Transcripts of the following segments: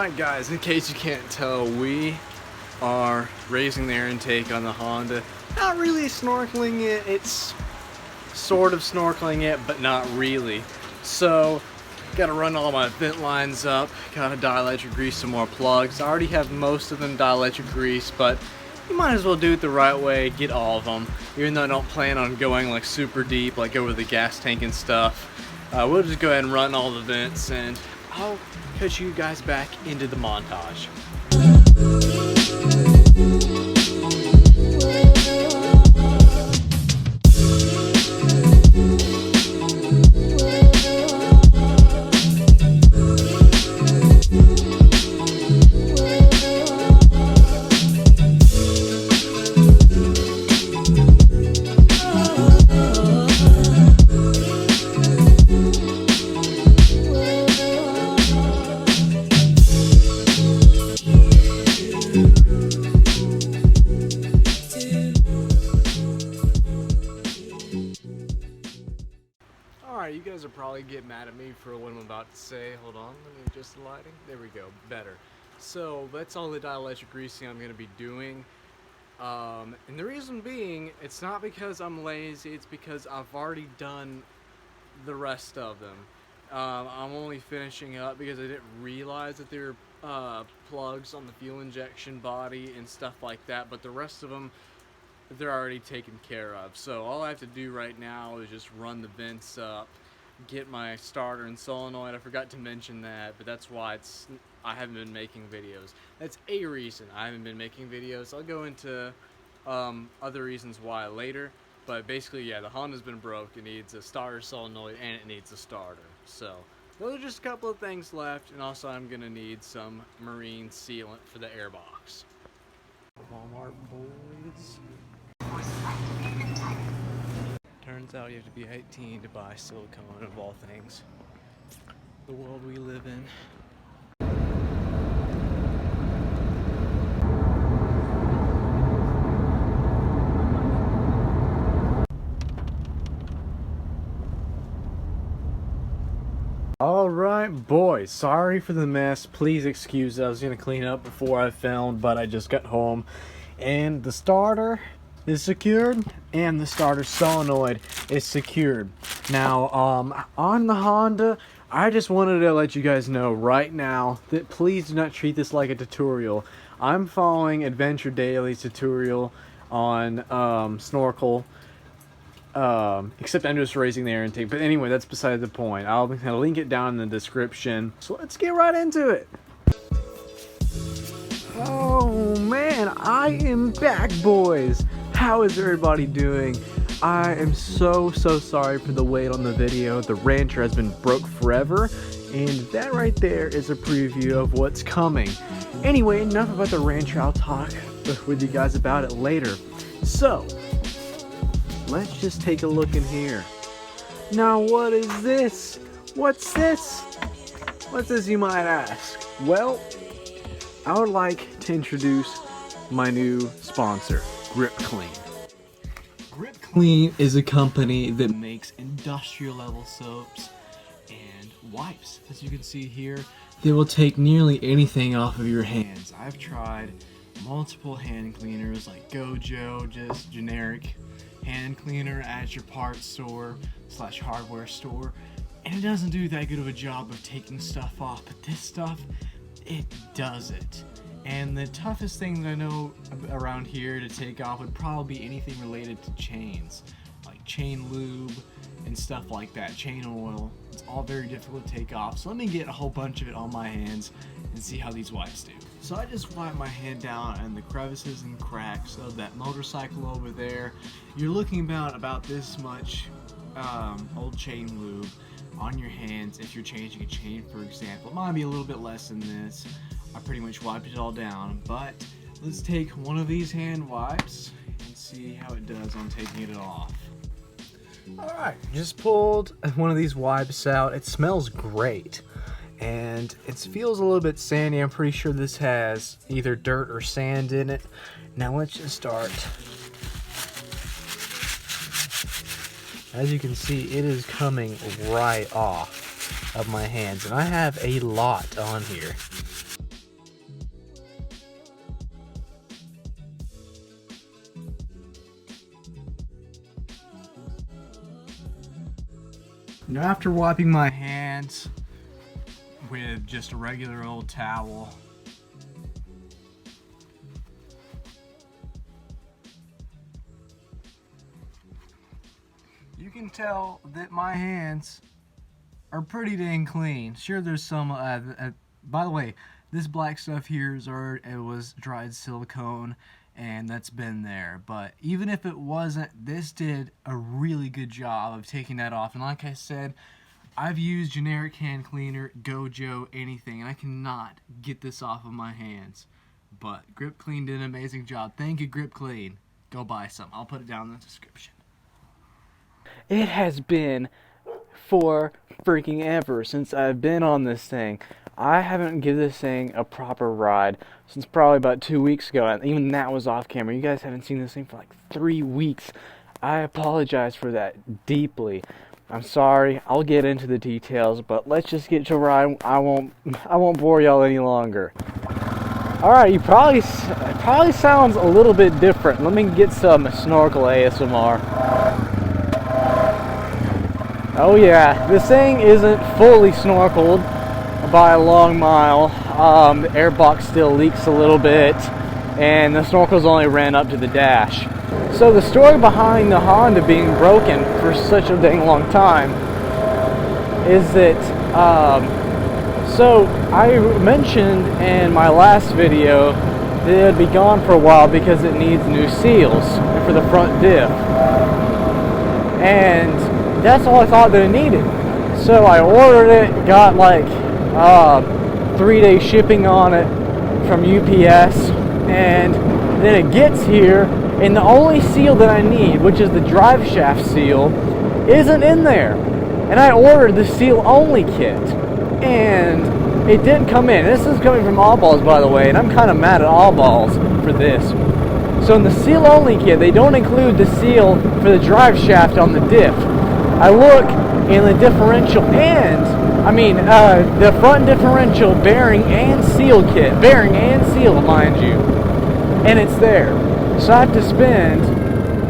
Alright guys, in case you can't tell, we are raising the air intake on the Honda. Not really snorkeling it, it's sort of snorkeling it, but not really. So, gotta run all my vent lines up, gotta dielectric grease some more plugs. I already have most of them dielectric grease, but you might as well do it the right way, get all of them. Even though I don't plan on going like super deep, like over the gas tank and stuff. We'll just go ahead and run all the vents and I'll put you guys back into the montage. Alright, you guys will probably get mad at me for what I'm about to say. Hold on, let me adjust the lighting. There we go, better. So, that's all the dielectric greasing I'm going to be doing. And the reason being, it's not because I'm lazy, it's because I've already done the rest of them. I'm only finishing up because I didn't realize that there were plugs on the fuel injection body and stuff like that, but the rest of them, they're already taken care of. So all I have to do right now is just run the vents up, get my starter and solenoid. I forgot to mention that, but that's why I haven't been making videos. That's a reason I haven't been making videos. I'll go into other reasons why later, but basically, yeah, the Honda's been broke. It needs a starter solenoid and it needs a starter. So those are just a couple of things left, and also I'm gonna need some marine sealant for the airbox. Walmart boys. Turns out you have to be 18 to buy silicone, of all things. The world we live in. Alright boys, sorry for the mess, please excuse it. I was going to clean up before I filmed, but I just got home. And the starter is secured, and the starter solenoid is secured. Now, on the Honda, I just wanted to let you guys know right now that please do not treat this like a tutorial. I'm following Adventure Daily's tutorial on snorkel. Except I'm just raising the air intake. But anyway, that's beside the point. I'll link it down in the description. So let's get right into it. Oh man, I am back, boys. How is everybody doing? I am so sorry for the wait on the video. The rancher has been broke forever, and that right there is a preview of what's coming. Anyway, enough about the rancher. I'll talk with you guys about it later. So, let's just take a look in here. Now, what is this? What's this? What's this, you might ask? Well, I would like to introduce my new sponsor, Grip Clean. Grip Clean is a company that makes industrial level soaps and wipes. As you can see here, they will take nearly anything off of your hands. I've tried multiple hand cleaners like Gojo, just generic hand cleaner at your parts store / hardware store, and it doesn't do that good of a job of taking stuff off, but this stuff, it does it. And the toughest thing that I know around here to take off would probably be anything related to chains, like chain lube and stuff like that, chain oil. It's all very difficult to take off, so let me get a whole bunch of it on my hands and see how these wipes do. So I just wipe my hand down and the crevices and cracks of that motorcycle over there. You're looking about this much old chain lube on your hands if you're changing a chain, for example. It might be a little bit less than this. I pretty much wiped it all down, but let's take one of these hand wipes and see how it does on taking it off. Alright, just pulled one of these wipes out. It smells great, and it feels a little bit sandy. I'm pretty sure this has either dirt or sand in it. Now let's just start. As you can see, it is coming right off of my hands, and I have a lot on here. Now, after wiping my hands with just a regular old towel, you can tell that my hands are pretty dang clean. Sure, there's some, by the way, this black stuff here it was dried silicone, and that's been there. But even if it wasn't, this did a really good job of taking that off. And like I said, I've used generic hand cleaner, Gojo, anything, and I cannot get this off of my hands. But Grip Clean did an amazing job. Thank you, Grip Clean. Go buy some. I'll put it down in the description. It has been for freaking ever since I've been on this thing. I haven't given this thing a proper ride since probably about 2 weeks ago, and even that was off camera. You guys haven't seen this thing for like 3 weeks. I apologize for that deeply. I'm sorry. I'll get into the details, but let's just get to ride. I won't bore y'all any longer. All right, it probably sounds a little bit different. Let me get some snorkel ASMR. Oh yeah, this thing isn't fully snorkeled by a long mile. The airbox still leaks a little bit, and the snorkels only ran up to the dash. So the story behind the Honda being broken for such a dang long time is that, so I mentioned in my last video that it would be gone for a while because it needs new seals for the front diff. And that's all I thought that it needed. So I ordered it, got like 3-day shipping on it from UPS, and then it gets here, and the only seal that I need, which is the drive shaft seal, isn't in there. And I ordered the seal only kit, and it didn't come in. This is coming from All Balls, by the way, and I'm kind of mad at All Balls for this. So in the seal only kit, they don't include the seal for the drive shaft on the diff. I look in the differential and, the front differential bearing and seal kit, bearing and seal, mind you, and it's there. So I have to spend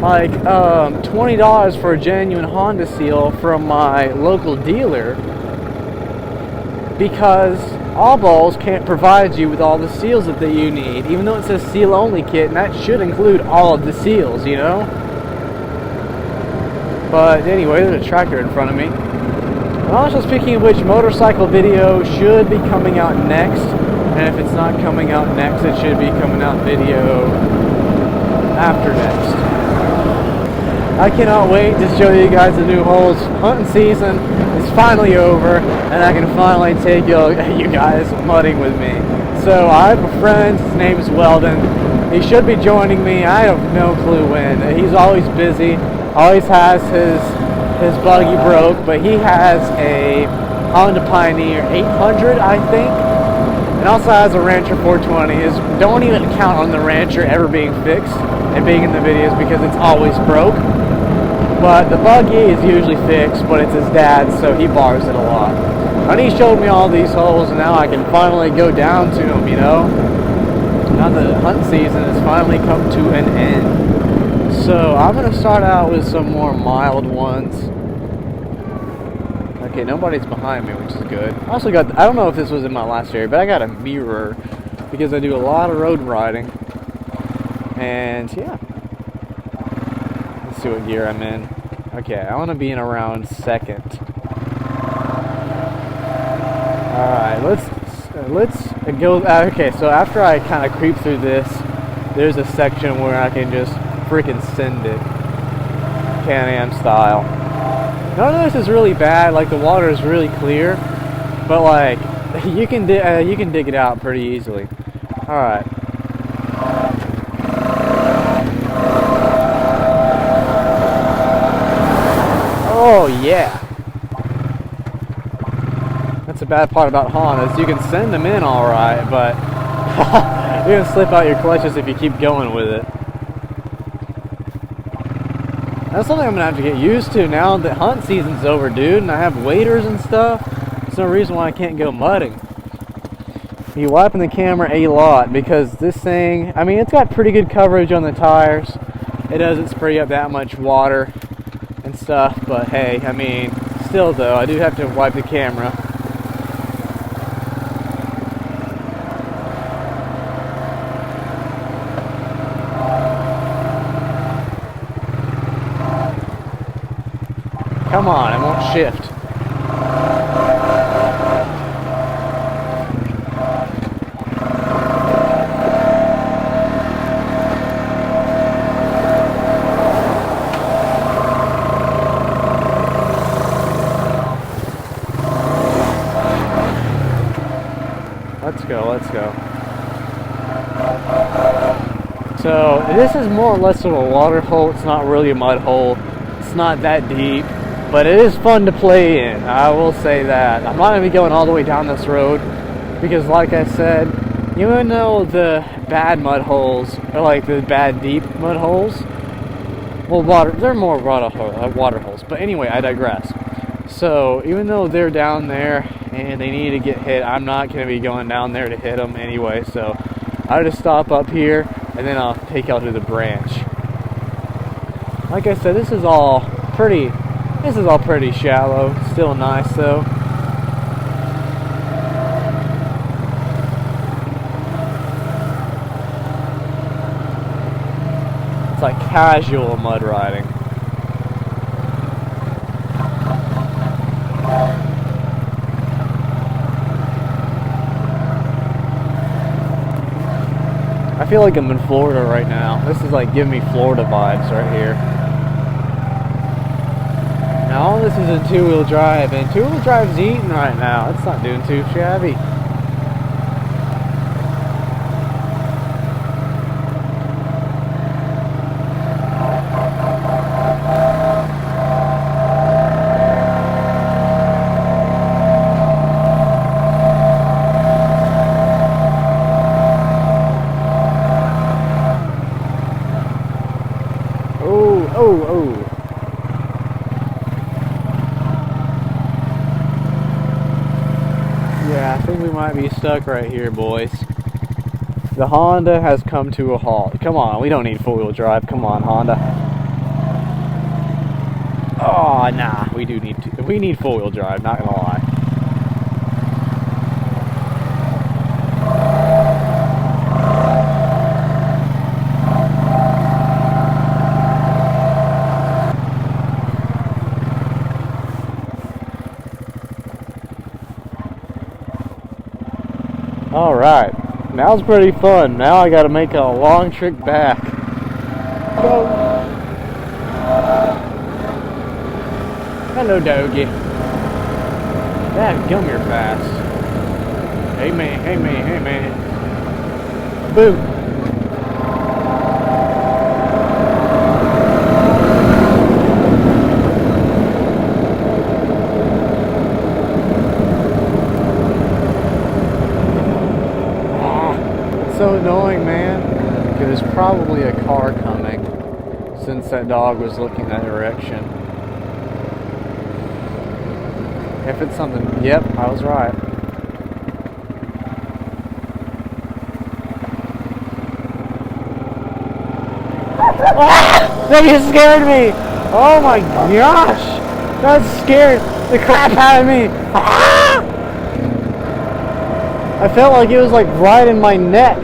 like $20 for a genuine Honda seal from my local dealer because All Balls can't provide you with all the seals that you need, even though it says seal only kit, and that should include all of the seals, you know? But anyway, there's a tractor in front of me. And also, speaking of which, motorcycle video should be coming out next. And if it's not coming out next, it should be coming out video after next. I cannot wait to show you guys the new holes. Hunting season is finally over, and I can finally take you guys mudding with me. So I have a friend, his name is Weldon. He should be joining me. I have no clue when. He's always busy. Always has his buggy broke, but he has a Honda Pioneer 800, I think, and also has a Rancher 420. Don't even count on the Rancher ever being fixed and being in the videos because it's always broke. But the buggy is usually fixed, but it's his dad's, so he borrows it a lot. And he showed me all these holes, and now I can finally go down to them, you know? Now the hunt season has finally come to an end. So I'm going to start out with some more mild ones. Okay, nobody's behind me, which is good. I also got, I don't know if this was in my last video, but I got a mirror because I do a lot of road riding. And yeah. Let's see what gear I'm in. Okay, I want to be in around second. Alright, let's go. Okay, so after I kind of creep through this, there's a section where I can just freaking send it, Can-Am style. None of this is really bad. Like the water is really clear, but like you can dig it out pretty easily. All right. Oh yeah. That's the bad part about Hondas. You can send them in all right, but you're gonna slip out your clutches if you keep going with it. That's something I'm going to have to get used to now that hunt season's over, dude, and I have waders and stuff. There's no reason why I can't go mudding. You're wiping the camera a lot because this thing, it's got pretty good coverage on the tires. It doesn't spray up that much water and stuff, but hey, Still though, I do have to wipe the camera. Come on, it won't shift. Let's go, let's go. So, this is more or less of a water hole. It's not really a mud hole. It's not that deep, but it is fun to play in. I will say that. I'm not going to be going all the way down this road because, like I said, even though the bad mud holes are like the bad deep mud holes, well, they're more water holes. But anyway, I digress. So, even though they're down there and they need to get hit, I'm not going to be going down there to hit them anyway. So, I'll just stop up here and then I'll take y'all to the branch. Like I said, this is all pretty shallow. Still nice though. It's like casual mud riding. I feel like I'm in Florida right now. This is like giving me Florida vibes right here. Now all this is in two-wheel drive, and two-wheel drive's eating right now. It's not doing too shabby. Oh. Yeah, I think we might be stuck right here, boys. The Honda has come to a halt. Come on, we don't need four-wheel drive. Come on, Honda. Oh, nah, we need four-wheel drive, not gonna lie. Alright, now it's pretty fun. Now I gotta make a long trick back. Go. Hello, doggy. That gum, you're fast. Hey man. Boom. So annoying, man, because there's probably a car coming since that dog was looking that direction. If it's something, yep, I was right. Ah! That just scared me! Oh my gosh! That scared the crap out of me! Ah! I felt like it was like right in my neck.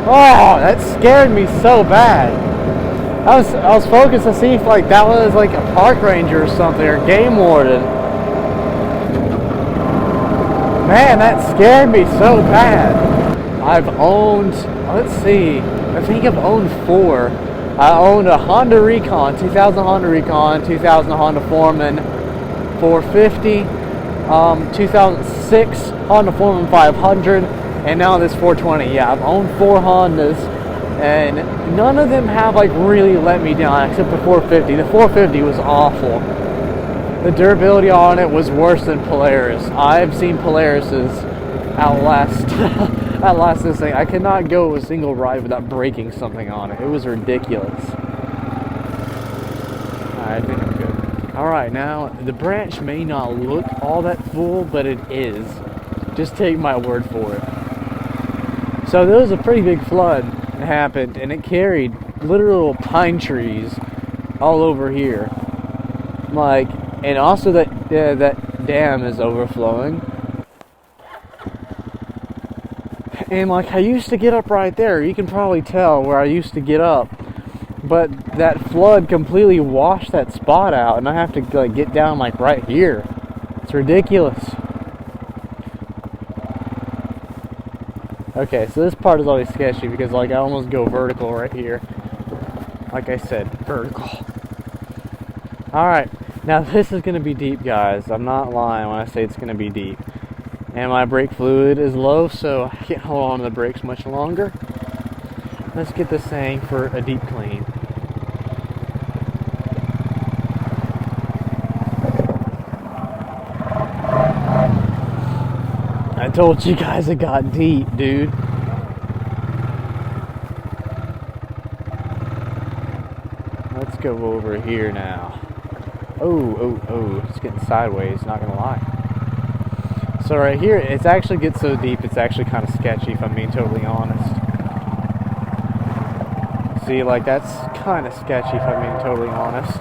Oh, that scared me so bad. I was focused to see if like that was like a park ranger or something, or game warden. Man, that scared me so bad. I've owned, let's see, I think I've owned 4. I owned a Honda Recon, 2000 Honda Recon, 2000 Honda Foreman 450, 2006 Honda Foreman 500, and now this 420. Yeah, I've owned 4 Hondas, and none of them have like really let me down except the 450. The 450 was awful. The durability on it was worse than Polaris. I've seen Polaris's outlast this thing. I could not go a single ride without breaking something on it. It was ridiculous. I think I'm good. Alright, now the branch may not look all that full, but it is. Just take my word for it. So there was a pretty big flood that happened, and it carried literal pine trees all over here. Like, and also that Yeah, that dam is overflowing. And like, I used to get up right there. You can probably tell where I used to get up. But that flood completely washed that spot out, and I have to like get down like right here. It's ridiculous. Okay, so this part is always sketchy because like I almost go vertical right here. Like I said, vertical. Alright, now this is going to be deep, guys. I'm not lying when I say it's going to be deep. And my brake fluid is low, so I can't hold on to the brakes much longer. Let's get this thing for a deep clean. I told you guys it got deep, dude. Let's go over here now. Oh, it's getting sideways, not gonna lie. So right here, it actually gets so deep, it's actually kind of sketchy if I'm being totally honest. See, like that's kind of sketchy if I'm being totally honest.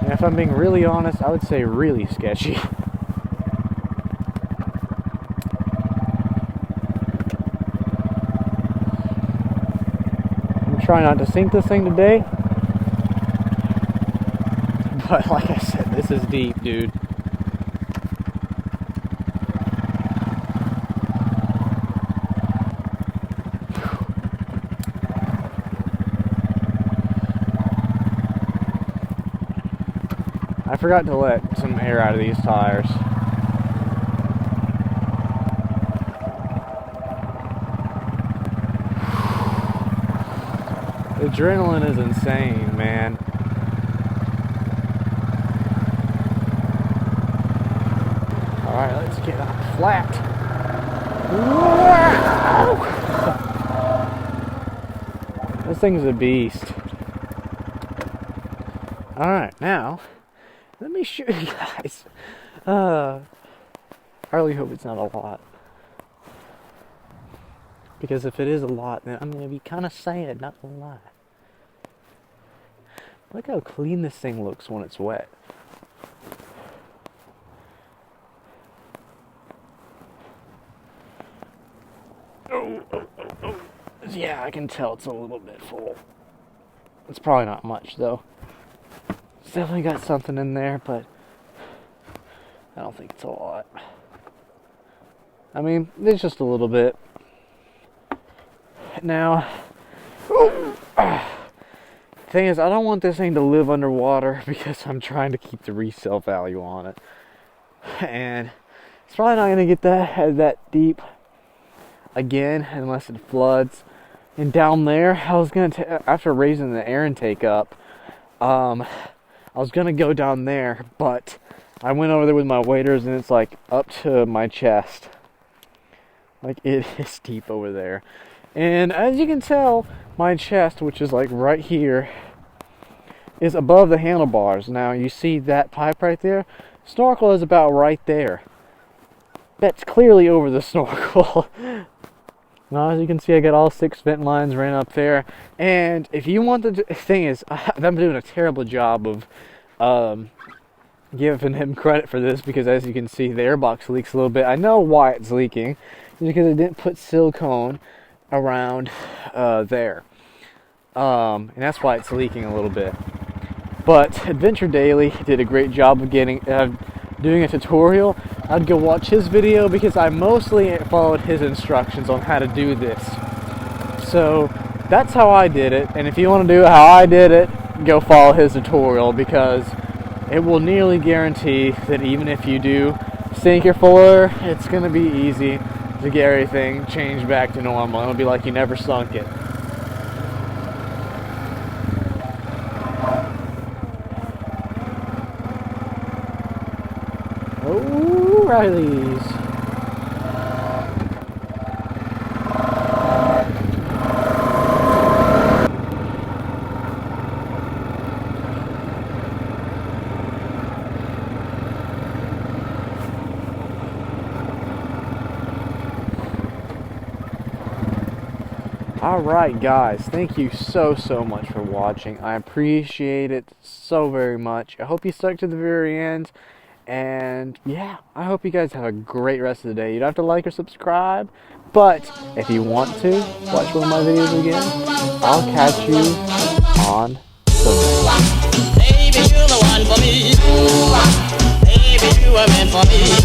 And if I'm being really honest, I would say really sketchy. I'm trying not to sink this thing today. But like I said, this is deep, dude. I forgot to let some air out of these tires. Adrenaline is insane, man. Alright, let's get up flat. Wow! This thing's a beast. Alright, now, let me show you guys. I really hope it's not a lot. Because if it is a lot, then I'm going to be kind of sad, not gonna lie. Look how clean this thing looks when it's wet. Oh. Yeah, I can tell it's a little bit full. It's probably not much, though. It's definitely got something in there, but I don't think it's a lot. I mean, it's just a little bit. Now, thing is, I don't want this thing to live underwater because I'm trying to keep the resale value on it. And it's probably not going to get that deep again unless it floods. And down there, I was going to, after raising the air intake up, I was going to go down there, but I went over there with my waders and it's like up to my chest. Like, it is deep over there. And as you can tell, my chest, which is like right here, is above the handlebars. Now, you see that pipe right there? Snorkel is about right there. That's clearly over the snorkel. Now, as you can see, I got all 6 vent lines ran up there. And if you want the thing is, I'm doing a terrible job of giving him credit for this because, as you can see, the airbox leaks a little bit. I know why it's leaking. It's because I didn't put silicone around there. And that's why it's leaking a little bit. But Adventure Daily did a great job of doing a tutorial. I'd go watch his video because I mostly followed his instructions on how to do this. So that's how I did it. And if you want to do it how I did it, go follow his tutorial because it will nearly guarantee that even if you do sink your fuller, it's going to be easy to get everything changed back to normal. It'll be like you never sunk it. O'Reilly's. Alright guys, thank you so much for watching. I appreciate it so very much. I hope you stuck to the very end. And yeah, I hope you guys have a great rest of the day. You don't have to like or subscribe, but if you want to watch one of my videos again, I'll catch you on the next. Baby, you're the one for me. Baby, you were meant for me.